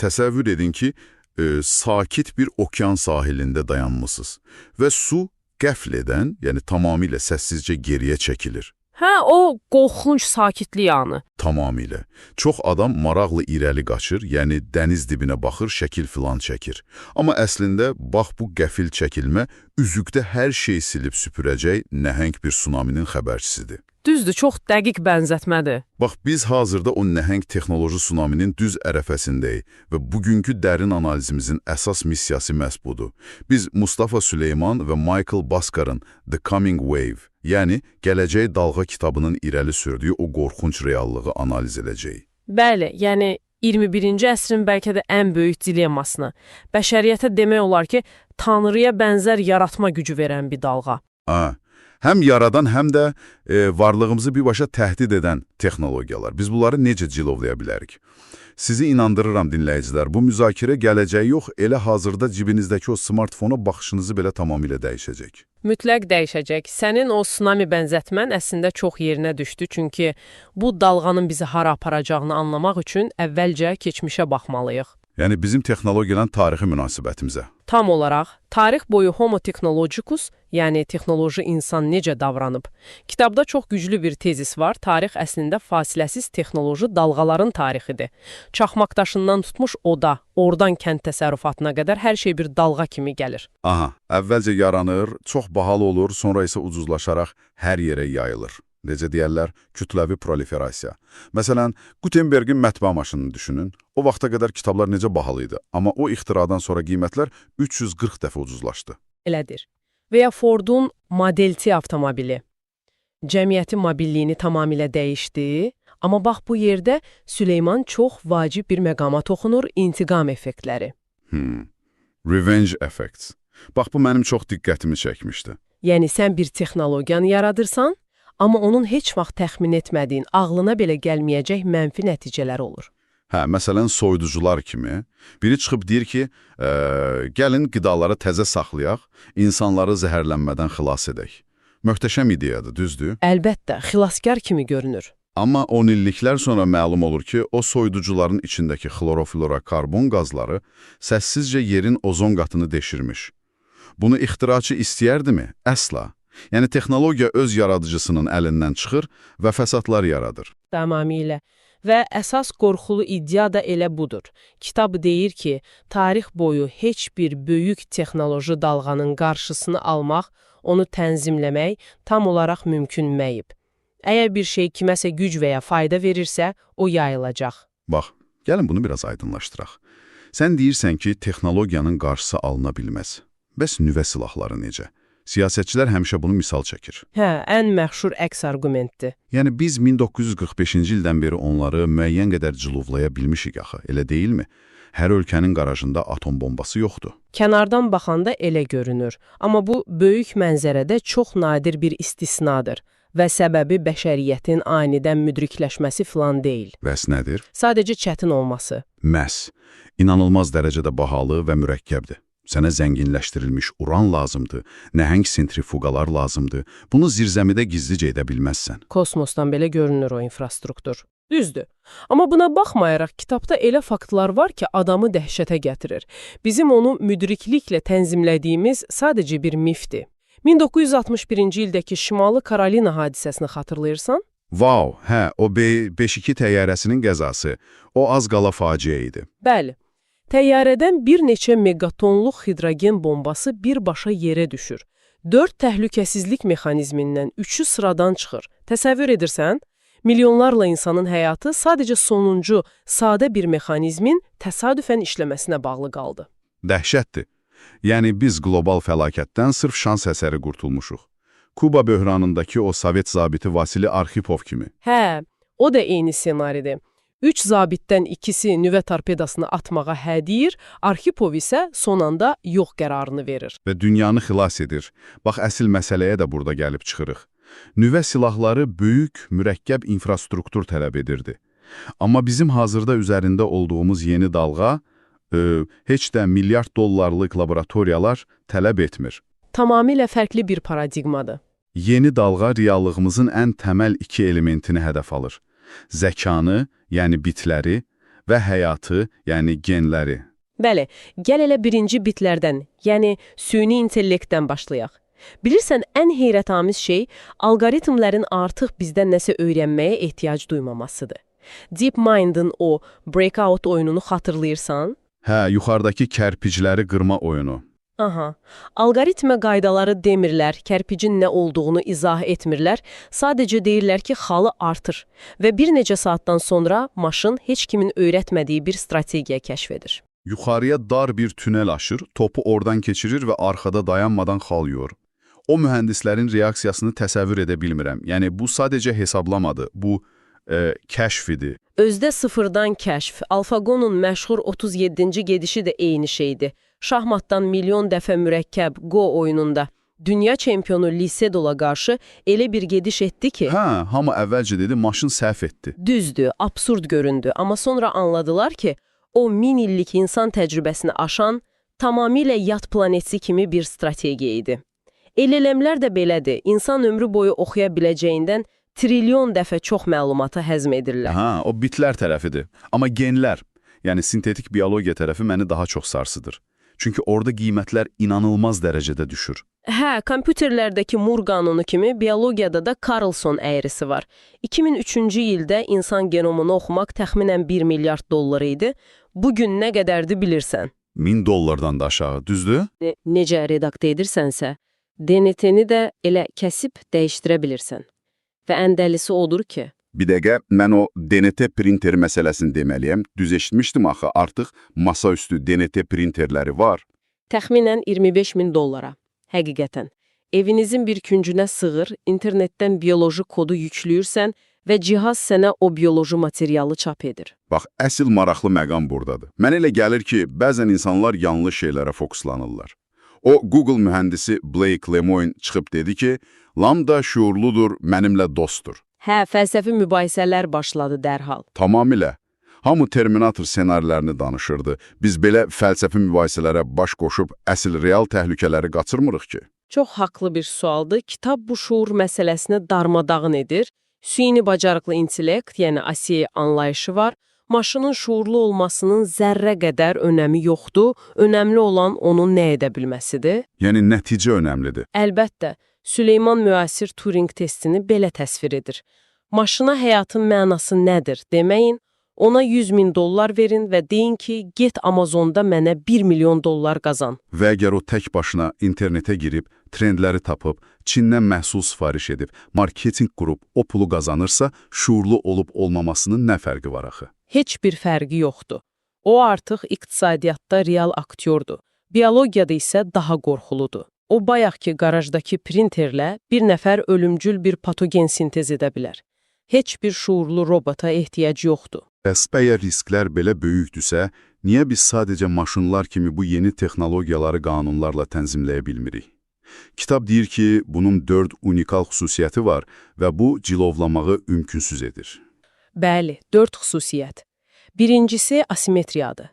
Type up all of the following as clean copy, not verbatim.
Təsəvvür edin ki, sakit bir okyan sahilində dayanmışsınız və su qəflədən, yəni tamamilə səssizcə geriyə çəkilir. Hə, o qorxunc sakitlik anı. Tamamilə. Çox adam maraqlı irəli qaçır, yəni dəniz dibinə baxır, şəkil filan çəkir. Amma əslində, bax bu qəfil çəkilmə üzükdə hər şeyi silib süpürəcək nəhəng bir tsunaminin xəbərçisidir. Düzdür, çox dəqiq bənzətmədir. Bax, biz hazırda o nəhəng texnoloji tsunaminin düz ərəfəsindəyik və bugünkü dərin analizimizin əsas missiyası məhz budur. Biz Mustafa Süleyman və Michael Baskar'ın The Coming Wave, yəni Gələcək Dalğa kitabının irəli sürdüyü o qorxunc reallığı analiz edəcəyik. Bəli, yəni 21-ci əsrin bəlkə də ən böyük dilemmasını, bəşəriyyətə demək olar ki, Tanrıya bənzər yaratma gücü verən bir dalğa. Həm yaradan, həm də varlığımızı birbaşa təhdid edən texnologiyalar. Biz bunları necə cilovlaya bilərik? Sizi inandırıram dinləyicilər, bu müzakirə gələcəyi yox, elə hazırda cibinizdəki o smartfona baxışınızı belə tamamilə dəyişəcək. Mütləq dəyişəcək. Sənin o tsunami bənzətmən əslində çox yerinə düşdü, çünki bu dalğanın bizi hara aparacağını anlamaq üçün əvvəlcə keçmişə baxmalıyıq. Yəni bizim texnologiyadan tarixi münasibətimizə. Tam olaraq, tarix boyu Homo technologicus, yəni texnoloji insan necə davranıb? Kitabda çox güclü bir tezis var. Tarix əslində fasiləsiz texnoloji dalğaların tarixidir. Çaxmaq daşından tutmuş oda, oradan kənd təsərrüfatına qədər hər şey bir dalğa kimi gəlir. Əvvəlcə yaranır, çox bahalı olur, sonra isə ucuzlaşaraq hər yerə yayılır. Necə deyərlər, kütləvi proliferasiya. Məsələn, Gutenbergin mətbaa maşınını düşünün. O vaxta qədər kitablar necə bahalı idi, amma o ixtiradan sonra qiymətlər 340 dəfə ucuzlaşdı. Elədir. Və ya Ford'un Model T avtomobili. Cəmiyyətin mobilliyini tamamilə dəyişdi, amma bax bu yerdə Süleyman çox vacib bir məqama toxunur, intiqam effektləri. Revenge effects. Bax, bu mənim çox diqqətimi çəkmişdi. Yəni, sən bir texnologiyanı yaradırsan, amma onun heç vaxt təxmin etmədiyin, ağlına belə gəlməyəcək mənfi nəticələri olur. Məsələn, soyuducular kimi. Biri çıxıb deyir ki, gəlin qidaları təzə saxlayaq, insanları zəhərlənmədən xilas edək. Möhtəşəm ideyadır, düzdür? Əlbəttə, xilaskar kimi görünür. Amma 10 illiklər sonra məlum olur ki, o soyuducuların içindəki xloroflorokarbon qazları səssizcə yerin ozon qatını deşirmiş. Bunu ixtiraçı istəyərdimi? Əsla. Yəni, texnologiya öz yaradıcısının əlindən çıxır və fəsadlar yaradır. Tamamilə. Və əsas qorxulu iddia da elə budur. Kitab deyir ki, tarix boyu heç bir böyük texnoloji dalğanın qarşısını almaq, onu tənzimləmək tam olaraq mümkün məyib. Əgər bir şey kiməsə güc və ya fayda verirsə, o yayılacaq. Bax, gəlin bunu biraz aydınlaşdıraq. Sən deyirsən ki, texnologiyanın qarşısı alına bilməz. Bəs nüvə silahları necə? Siyasətçilər həmişə bunu misal çəkir. Ən məşhur əks argumentdir. Yəni, biz 1945-ci ildən beri onları müəyyən qədər cilovlaya bilmişik axı, elə deyilmi? Hər ölkənin qarajında atom bombası yoxdur. Kənardan baxanda elə görünür. Amma bu, böyük mənzərədə çox nadir bir istisnadır və səbəbi bəşəriyyətin anidən müdrikləşməsi filan deyil. Bəs nədir? Sadəcə çətin olması. Məhz. İnanılmaz dərəcədə bahalı və mürəkkəbdir. Sənə zənginləşdirilmiş uran lazımdır, nəhəng sentrifuqalar lazımdır. Bunu zirzəmidə gizlicə edə bilməzsən. Kosmosdan belə görünür o infrastruktur. Düzdür. Amma buna baxmayaraq, kitabda elə faktlar var ki, adamı dəhşətə gətirir. Bizim onu müdrikliklə tənzimlədiyimiz sadəcə bir mifdir. 1961-ci ildəki Şimalı Karolina hadisəsini xatırlayırsan? Vau, o B-52 təyyarəsinin qəzası. O az qala faciə idi. Bəli. Təyyarədən bir neçə megatonluq hidrogen bombası birbaşa yerə düşür. 4 təhlükəsizlik mexanizmindən 3'ü sıradan çıxır. Təsəvvür edirsən, milyonlarla insanın həyatı sadəcə sonuncu, sadə bir mexanizmin təsadüfən işləməsinə bağlı qaldı. Dəhşətdir. Yəni biz qlobal fəlakətdən sırf şans əsəri qurtulmuşuq. Kuba böhranındakı o Sovet zabiti Vasili Arxipov kimi. O da eyni senaridir. 3 zabitdən ikisi nüvə torpedasını atmağa hə deyir, Arxipov isə son anda yox qərarını verir. Və dünyanı xilas edir. Bax, əsl məsələyə də burada gəlib çıxırıq. Nüvə silahları böyük, mürəkkəb infrastruktur tələb edirdi. Amma bizim hazırda üzərində olduğumuz yeni dalğa heç də milyard dollarlıq laboratoriyalar tələb etmir. Tamamilə fərqli bir paradigmadır. Yeni dalğa reallığımızın ən təməl 2 elementini hədəf alır. Zəkanı, yəni bitləri və həyatı, yəni genləri. Bəli, gəl elə birinci bitlərdən, yəni süni intellektdən başlayaq. Bilirsən, ən heyrətamiz şey alqoritmlərin artıq bizdən nəsə öyrənməyə ehtiyac duymamasıdır. DeepMind'ın o Breakout oyununu xatırlayırsan? Hə, yuxarıdakı kərpicləri qırma oyunu. Aha, alqoritmə qaydaları demirlər, kərpicin nə olduğunu izah etmirlər, sadəcə deyirlər ki, xalı artır və bir neçə saatdan sonra maşın heç kimin öyrətmədiyi bir strategiya kəşf edir. Yuxarıya dar bir tünel aşır, topu oradan keçirir və arxada dayanmadan xal yuyur. O mühəndislərin reaksiyasını təsəvvür edə bilmirəm. Yəni, bu sadəcə hesablamadı, bu kəşf idi. Özdə sıfırdan kəşf, AlphaGo'nun məşhur 37-ci gedişi də eyni şeydir. Şahmatdan milyon dəfə mürəkkəb Go oyununda dünya çempionu Lisedola qarşı elə bir gediş etdi ki... Hə, hamı əvvəlcə dedi, maşın səhv etdi. Düzdür, absurd göründü, amma sonra anladılar ki, o 1000 illik insan təcrübəsini aşan, tamamilə yad planetsi kimi bir strategiya idi. El-eləmlər də belədir, insan ömrü boyu oxuya biləcəyindən trilyon dəfə çox məlumatı həzm edirlər. Hə, o bitlər tərəfidir. Amma genlər, yəni sintetik biologiya tərəfi məni daha çox sarsıdır. Çünki orada qiymətlər inanılmaz dərəcədə düşür. Hə, kompüterlərdəki Moore qanunu kimi biologiyada da Carlson əyrisi var. 2003-cü ildə insan genomunu oxumaq təxminən 1 milyard dollar idi. Bugün nə qədərdir bilirsən? $1000 da aşağı, düzdür? Necə redaktə edirsənsə, DNT-ni də elə kəsib dəyişdirə bilirsən. Və ən dəlisi odur ki... Bir dəqiqə, mən o DNT printeri məsələsini deməliyəm. Düz eşitmişdim axı, artıq masaüstü DNT printerləri var. Təxminən $25.000. Həqiqətən. Evinizin bir küncünə sığır, internetdən bioloji kodu yükləyirsən və cihaz sənə o bioloji materialı çap edir. Bax, əsl maraqlı məqam buradadır. Mənə elə gəlir ki, bəzən insanlar yanlış şeylərə fokuslanırlar. O, Google mühəndisi Blake Lemoine çıxıb dedi ki, Lambda şuurludur, mənimlə dostdur. Hə, fəlsəfi mübahisələr başladı dərhal. Tamamilə. Hamı Terminator ssenarilərini danışırdı. Biz belə fəlsəfi mübahisələrə baş qoşub əsl real təhlükələri qaçırmırıq ki. Çox haqlı bir sualdır. Kitab bu şuur məsələsini darmadağın edir. Süni bacarıqlı intellekt, yəni ASI anlayışı var. Maşının şuurlu olmasının zərrə qədər önəmi yoxdur. Önəmli olan onun nə edə bilməsidir. Yəni nəticə önəmlidir. Əlbəttə. Süleyman müasir Turing testini belə təsvir edir. Maşına həyatın mənası nədir deməyin, ona $100.000 verin və deyin ki, get Amazonda mənə $1 milyon qazan. Və əgər o tək başına internetə girib, trendləri tapıb, Çindən məhsul sifariş edib, marketinq qurub, o pulu qazanırsa, şuurlu olub-olmamasının nə fərqi var axı? Heç bir fərqi yoxdur. O artıq iqtisadiyyatda real aktyordur. Biologiyada isə daha qorxuludur. O bayaqki qarajdakı printerlə bir nəfər ölümcül bir patogen sintez edə bilər. Heç bir şuurlu robota ehtiyac yoxdur. Bəs əgər risklər belə böyükdürsə, niyə biz sadəcə maşınlar kimi bu yeni texnologiyaları qanunlarla tənzimləyə bilmirik? Kitab deyir ki, bunun 4 unikal xüsusiyyəti var və bu cilovlamağı mümkünsüz edir. Bəli, 4 xüsusiyyət. Birincisi asimetriyadır.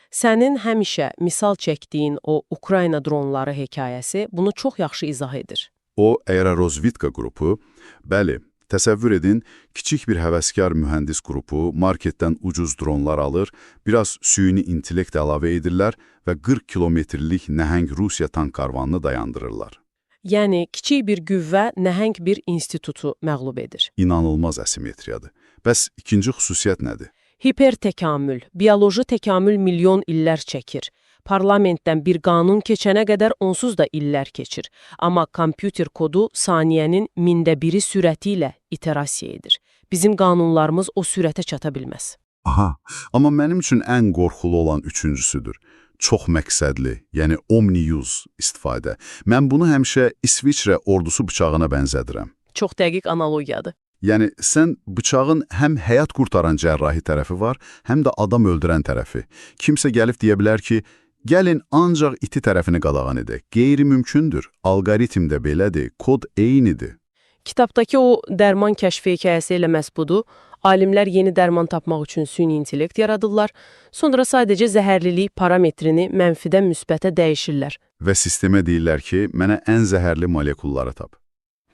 Sənin həmişə misal çəkdiyin o Ukrayna dronları hekayəsi bunu çox yaxşı izah edir. O, Aerorozvitka qrupu, bəli, təsəvvür edin, kiçik bir həvəskar mühəndis qrupu marketdən ucuz dronlar alır, biraz süni intellekt əlavə edirlər və 40 kilometrlik nəhəng Rusiya tank karvanını dayandırırlar. Yəni, kiçik bir qüvvə nəhəng bir institutu məğlub edir. İnanılmaz asimetriyadır. Bəs ikinci xüsusiyyət nədir? Hipertəkamül, bioloji təkamül milyon illər çəkir. Parlamentdən bir qanun keçənə qədər onsuz da illər keçir. Amma kompüter kodu saniyənin 1000-də 1-i sürəti ilə iterasiya edir. Bizim qanunlarımız o sürətə çata bilməz. Aha, amma mənim üçün ən qorxulu olan üçüncüsüdür. Çox məqsədli, yəni omni-use istifadə. Mən bunu həmişə İsviçrə ordusu bıçağına bənzədirəm. Çox dəqiq analogiyadır. Yəni, sən bıçağın həm həyat qurtaran cərrahi tərəfi var, həm də adam öldürən tərəfi. Kimsə gəlib deyə bilər ki, gəlin ancaq iti tərəfini qadağan edək. Qeyri-mümkündür, alqoritm də belədir, kod eynidir. Kitabdakı o dərman kəşfi hekayəsi elə məhz budur. Alimlər yeni dərman tapmaq üçün süni intellekt yaradırlar, sonra sadəcə zəhərlilik parametrini mənfidən müsbətə dəyişirlər. Və sistemə deyirlər ki, mənə ən zəhərli molekulları tap.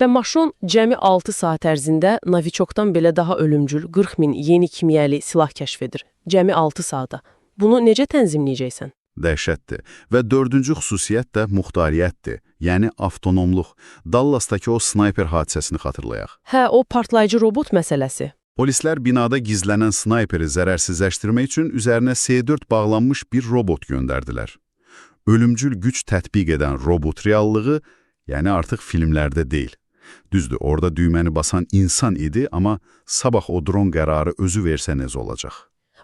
Və maşın cəmi 6 saat ərzində Novichokdan belə daha ölümcül 40 min yeni kimyəli silah kəşf edir. Cəmi 6 saata. Bunu necə tənzimləyəcəksən? Dəhşətdir. Və dördüncü xüsusiyyət də muxtariyyətdir, yəni avtonomluq. Dallasdakı o snayper hadisəsini xatırlayaq. Hə, o partlayıcı robot məsələsi. Polislər binada gizlənən snayperi zərərsizləşdirmək üçün üzərinə S4 bağlanmış bir robot göndərdilər. Ölümcül güc tətbiq edən robot reallığı, yəni artıq filmlərdə deyil. Düzdür, orada düyməni basan insan idi, amma sabah o dron qərarı özü versə necə olacaq?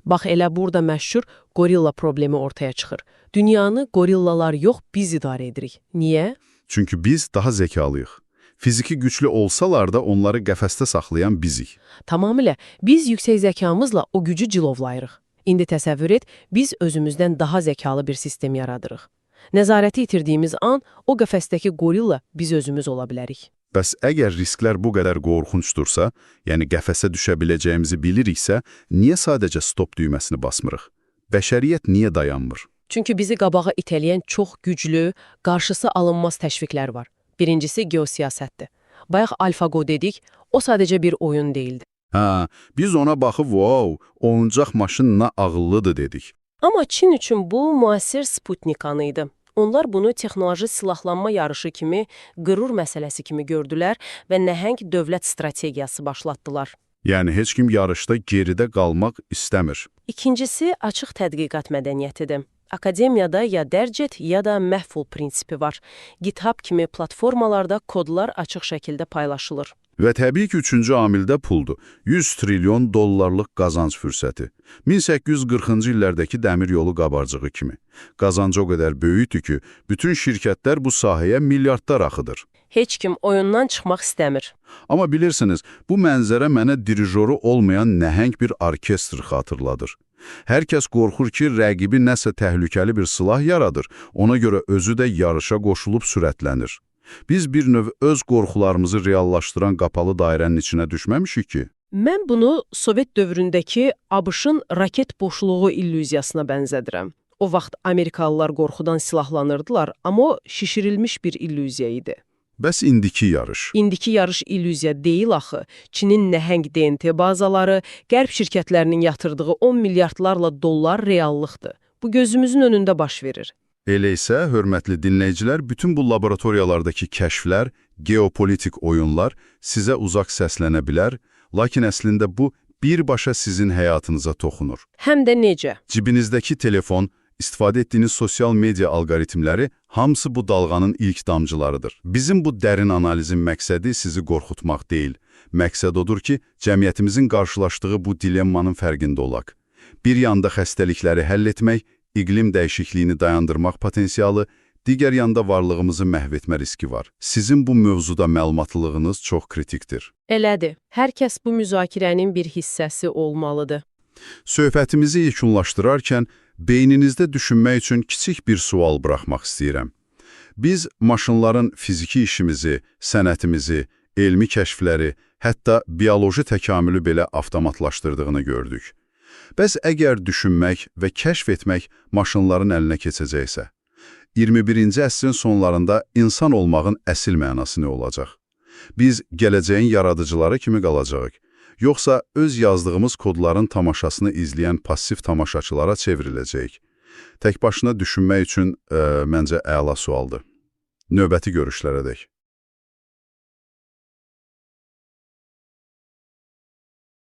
Bax, elə burada məşhur gorilla problemi ortaya çıxır. Dünyanı gorillalar yox, biz idarə edirik. Niyə? Çünki biz daha zəkalıyıq. Fiziki güclü olsalar da onları qəfəsdə saxlayan bizik. Tamamilə, biz yüksək zəkamızla o gücü cilovlayırıq. İndi təsəvvür et, biz özümüzdən daha zəkalı bir sistem yaradırıq. Nəzarəti itirdiyimiz an, o qəfəsdəki gorilla biz özümüz ola bilərik. Bəs əgər risklər bu qədər qorxuncdursa, yəni qəfəsə düşə biləcəyimizi biliriksə, niyə sadəcə stop düyməsini basmırıq? Bəşəriyyət niyə dayanmır? Çünki bizi qabağa itələyən çox güclü, qarşısı alınmaz təşviqlər var. Birincisi geosiyasətdir. Bayaq AlphaGo dedik, o sadəcə bir oyun deyildi. Hə, biz ona baxıb, wow, oyuncaq maşın nə ağıllıdır dedik. Amma Çin üçün bu müasir Sputnik anı idi. Onlar bunu texnoloji silahlanma yarışı kimi, qürur məsələsi kimi gördülər və nəhəng dövlət strategiyası başlatdılar. Yəni, heç kim yarışda geridə qalmaq istəmir. İkincisi, açıq tədqiqat mədəniyyətidir. Akademiyada ya dərc et, ya da məhv ol prinsipi var. GitHub kimi platformalarda kodlar açıq şəkildə paylaşılır. Və təbii ki, üçüncü amildə puldur. 100 trilyon dollarlıq qazanc fürsəti. 1840-cı illərdəki dəmir yolu qabarcığı kimi. Qazancı o qədər böyükdür ki, bütün şirkətlər bu sahəyə milyardlar axıdır. Heç kim oyundan çıxmaq istəmir. Amma bilirsiniz, bu mənzərə mənə dirijoru olmayan nəhəng bir orkestr xatırladır. Hər kəs qorxur ki, rəqibi nəsə təhlükəli bir silah yaradır, ona görə özü də yarışa qoşulub sürətlənir. Biz bir növ öz qorxularımızı reallaşdıran qapalı dairənin içinə düşməmişik ki. Mən bunu Sovet dövründəki ABŞ-ın raket boşluğu illüziyasına bənzədirəm. O vaxt Amerikalılar qorxudan silahlanırdılar, amma o şişirilmiş bir illüziya idi. Bəs indiki yarış? İndiki yarış illüziya deyil axı. Çinin nəhəng DNT bazaları, qərb şirkətlərinin yatırdığı 10 milyardlarla dollar reallıqdır. Bu gözümüzün önündə baş verir. Elə isə, hörmətli dinləyicilər, bütün bu laboratoriyalardakı kəşflər, geopolitik oyunlar sizə uzaq səslənə bilər, lakin əslində bu birbaşa sizin həyatınıza toxunur. Həm də necə? Cibinizdəki telefon, istifadə etdiyiniz sosial media alqoritmləri hamısı bu dalğanın ilk damcılarıdır. Bizim bu dərin analizin məqsədi sizi qorxutmaq deyil. Məqsəd odur ki, cəmiyyətimizin qarşılaşdığı bu dilemmanın fərqində olaq. Bir yanda xəstəlikləri həll etmək, iqlim dəyişikliyini dayandırmaq potensialı, digər yanda varlığımızı məhv etmə riski var. Sizin bu mövzuda məlumatlılığınız çox kritikdir. Elədir. Hər kəs bu müzakirənin bir hissəsi olmalıdır. Söhbətimizi yekunlaşdırarkən, beyninizdə düşünmək üçün kiçik bir sual buraxmaq istəyirəm. Biz maşınların fiziki işimizi, sənətimizi, elmi kəşfləri, hətta bioloji təkamülü belə avtomatlaşdırdığını gördük. Bəs əgər düşünmək və kəşf etmək maşınların əlinə keçəcəksə, 21-ci əsrin sonlarında insan olmağın əsl mənası nə olacaq? Biz gələcəyin yaradıcıları kimi qalacağıq, yoxsa öz yazdığımız kodların tamaşasını izləyən passiv tamaşaçılara çevriləcəyik? Tək başına düşünmək üçün məncə əla sualdır. Növbəti görüşlərədək.